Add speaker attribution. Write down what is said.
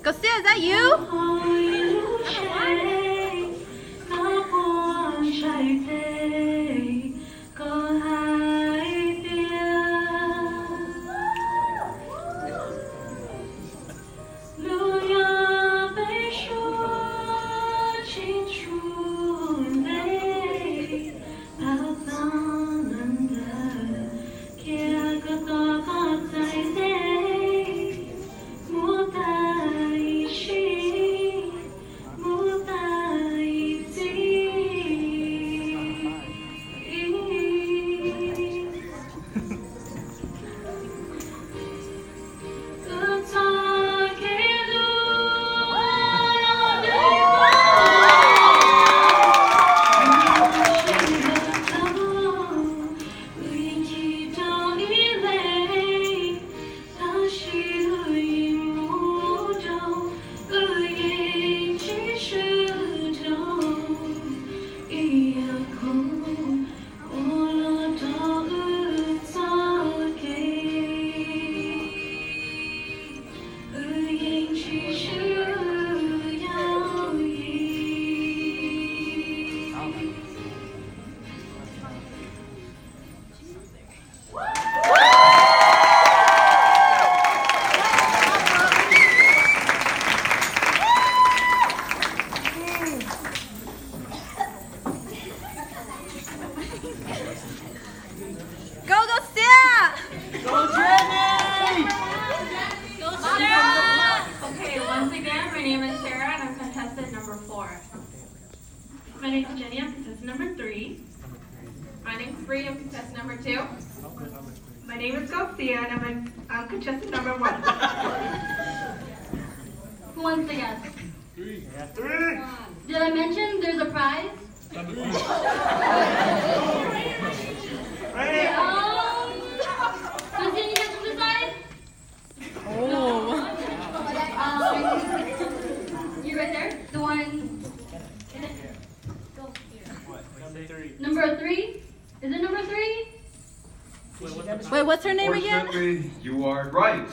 Speaker 1: Garcia, is that you? Go, Garcia!
Speaker 2: Go, Jenny!
Speaker 3: Go, Sarah! Okay, once again, my name is Sarah and I'm contestant number 4. My name is Jenny, I'm contestant number 3. My name is Bree, I'm contestant number 2. My name is Garcia and I'm contestant number 1.
Speaker 4: Who wants to guess?
Speaker 2: 3.
Speaker 4: Did I mention there's a prize? Christine, you guys from the side?
Speaker 1: Oh.
Speaker 4: You right there? The one.
Speaker 2: Number 3.
Speaker 4: Number 3? Is it number 3?
Speaker 1: Wait, what's her name again?
Speaker 5: Unfortunately, you are right.